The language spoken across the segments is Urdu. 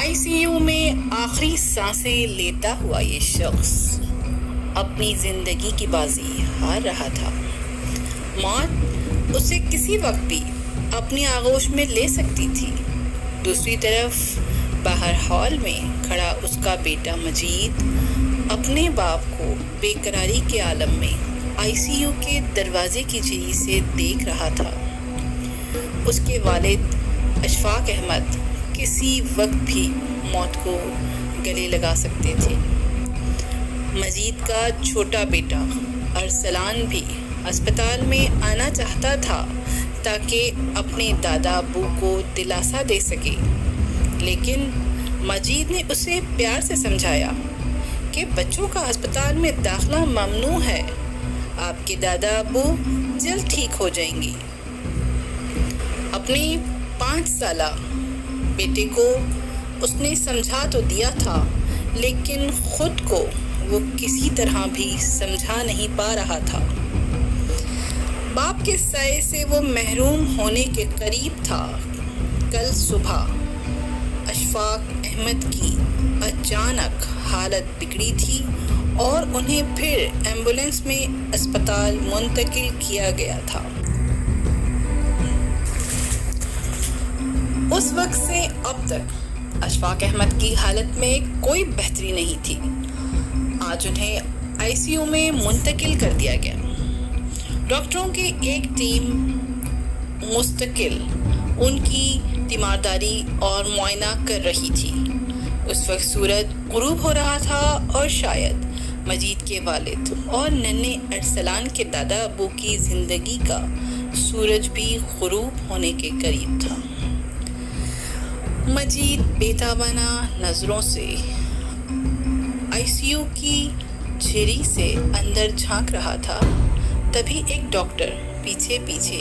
آئی سی یو میں آخری سانسیں لیتا ہوا یہ شخص اپنی زندگی کی بازی ہار رہا تھا۔ موت اسے کسی وقت بھی اپنی آغوش میں لے سکتی تھی۔ دوسری طرف باہر ہال میں کھڑا اس کا بیٹا مجید اپنے باپ کو بے قراری کے عالم میں آئی سی یو کے دروازے کی جھلی سے دیکھ رہا تھا۔ اس کے والد اشفاق احمد کسی وقت بھی موت کو گلے لگا سکتے تھے۔ مجید کا چھوٹا بیٹا ارسلان بھی اسپتال میں آنا چاہتا تھا تاکہ اپنے دادا ابو کو دلاسا دے سکے، لیکن مجید نے اسے پیار سے سمجھایا کہ بچوں کا اسپتال میں داخلہ ممنوع ہے، آپ کے دادا ابو جلد ٹھیک ہو جائیں گے۔ اپنے 5 سالہ بیٹے کو اس نے سمجھا تو دیا تھا، لیکن خود کو وہ کسی طرح بھی سمجھا نہیں پا رہا تھا۔ باپ کے سائے سے وہ محروم ہونے کے قریب تھا۔ کل صبح اشفاق احمد کی اچانک حالت بگڑی تھی اور انہیں پھر ایمبولینس میں اسپتال منتقل کیا گیا تھا۔ اس وقت سے اب تک اشفاق احمد کی حالت میں کوئی بہتری نہیں تھی۔ آج انہیں آئی سی یو میں منتقل کر دیا گیا۔ ڈاکٹروں کی ایک ٹیم مستقل ان کی تیمارداری اور معائنہ کر رہی تھی۔ اس وقت سورج غروب ہو رہا تھا اور شاید مجید کے والد اور ننھے ارسلان کے دادا ابو کی زندگی کا سورج بھی غروب ہونے کے قریب تھا۔ مجید بےتابانہ نظروں سے آئی سی یو کی جھری سے اندر جھانک رہا تھا۔ تبھی ایک ڈاکٹر پیچھے پیچھے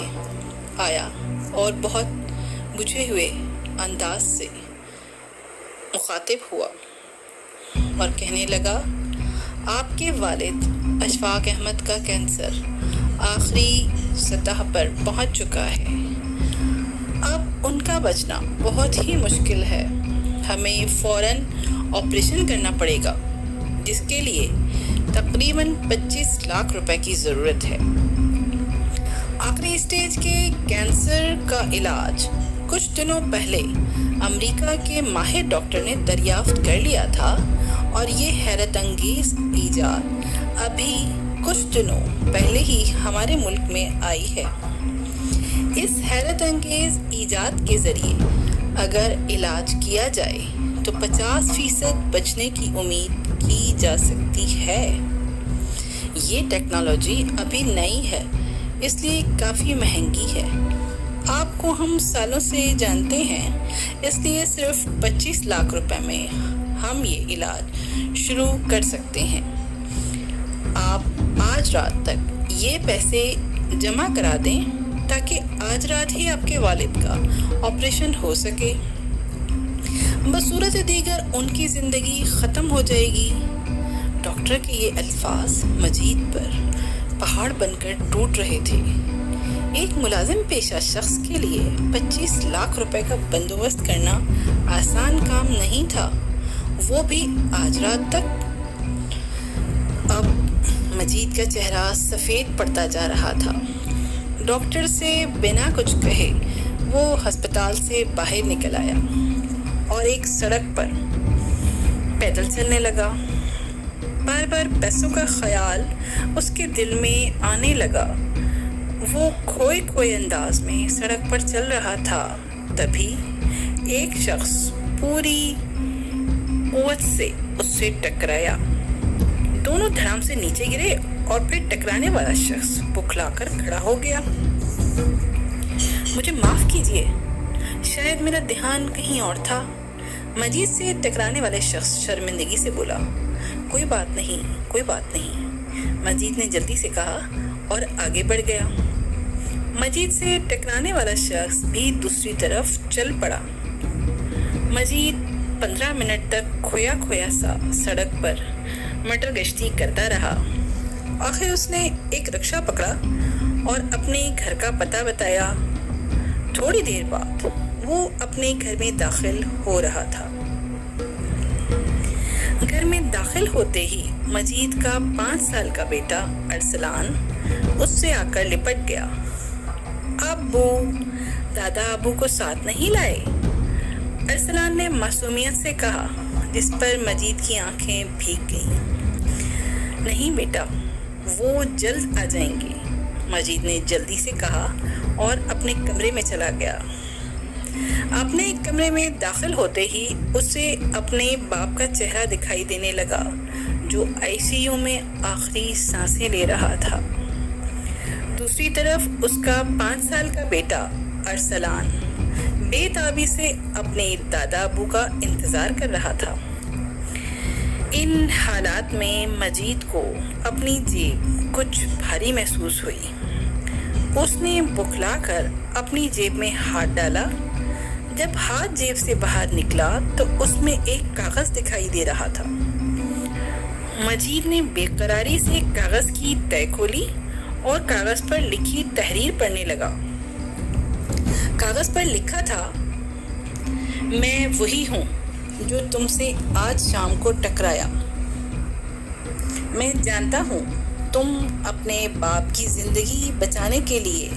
آیا اور بہت بجھے ہوئے انداز سے مخاطب ہوا اور کہنے لگا، آپ کے والد اشفاق احمد کا کینسر آخری سطح پر پہنچ چکا ہے۔ اب ان کا بچنا بہت ہی مشکل ہے۔ ہمیں فوراً آپریشن کرنا پڑے گا، جس کے لیے تقریباً 25 لاکھ روپے کی ضرورت ہے۔ آخری اسٹیج کے کینسر کا علاج کچھ دنوں پہلے امریکہ کے ماہر ڈاکٹر نے دریافت کر لیا تھا، اور یہ حیرت انگیز ایجاد ابھی کچھ دنوں پہلے ہی ہمارے ملک میں آئی ہے۔ اس حیرت انگیز ایجاد کے ذریعے اگر علاج کیا جائے تو 50% بچنے کی امید کی جا سکتی ہے۔ یہ ٹیکنالوجی ابھی نئی ہے، اس لیے کافی مہنگی ہے۔ آپ کو ہم سالوں سے جانتے ہیں، اس لیے صرف 25 لاکھ روپے میں ہم یہ علاج شروع کر سکتے ہیں۔ آپ آج رات تک یہ پیسے جمع کرا دیں تاکہ آج رات ہی آپ کے والد کا آپریشن ہو سکے۔ بصورت دیگر ان کی زندگی ختم ہو جائے گی۔ ڈاکٹر کے یہ الفاظ مجید پر پہاڑ بن کر ٹوٹ رہے تھے۔ ایک ملازم پیشہ شخص کے لیے 25 لاکھ روپے کا بندوبست کرنا آسان کام نہیں تھا، وہ بھی آج رات تک۔ اب مجید کا چہرہ سفید پڑتا جا رہا تھا۔ ڈاکٹر سے بنا کچھ کہے وہ ہسپتال سے باہر نکل آیا اور ایک سڑک پر پیدل چلنے لگا۔ بار بار پیسوں کا خیال اس کے دل میں آنے لگا۔ وہ کھوئے انداز میں سڑک پر چل رہا تھا، تبھی ایک شخص پوری قوت سے اس سے ٹکرایا۔ دونوں دھڑام سے نیچے گرے اور پھر ٹکرانے والا شخص بکھلا کر کھڑا ہو گیا۔ مجھے معاف کیجیے، شاید میرا دھیان کہیں اور تھا۔ مجید سے ٹکرانے والے شخص شرمندگی سے بولا، کوئی بات نہیں۔ مجید نے جلدی سے کہا اور آگے بڑھ گیا۔ مجید سے ٹکرانے والا شخص بھی دوسری طرف چل پڑا۔ مجید 15 منٹ تک کھویا سا سڑک پر مٹر گشتی کرتا رہا۔ آخر اس نے ایک رکشہ پکڑا اور اپنے گھر کا پتہ بتایا۔ تھوڑی دیر بعد وہ اپنے گھر میں داخل ہو رہا تھا۔ گھر میں داخل ہوتے ہی مجید کا 5 سال کا بیٹا ارسلان اس سے آ کر لپٹ گیا۔ ابو، دادا ابو کو ساتھ نہیں لائے؟ ارسلان نے معصومیت سے کہا، جس پر مجید کی آنکھیں بھیگ گئیں۔ نہیں بیٹا، وہ جلد آ جائیں گے، مجید نے جلدی سے کہا اور اپنے کمرے میں چلا گیا۔ اپنے کمرے میں داخل ہوتے ہی اسے اپنے باپ کا چہرہ دکھائی دینے لگا جو ICU میں آخری سانسیں لے رہا تھا۔ دوسری طرف اس کا 5 سال کا بیٹا ارسلان بے تابی سے اپنے دادا ابو کا انتظار کر رہا تھا۔ ان حالات میں مجید کو اپنی جیب کچھ بھاری محسوس ہوئی۔ اس نے بکھلا کر اپنی جیب میں ہاتھ ڈالا۔ جب ہاتھ جیب سے باہر نکلا تو اس میں ایک کاغذ دکھائی دے رہا تھا۔ مجید نے بے قراری سے کاغذ کی تہہ کھولی اور کاغذ پر لکھی تحریر پڑھنے لگا۔ کاغذ پر لکھا تھا، میں وہی ہوں جو تم سے آج شام کو ٹکرایا۔ میں جانتا ہوں تم اپنے باپ کی زندگی بچانے کے لیے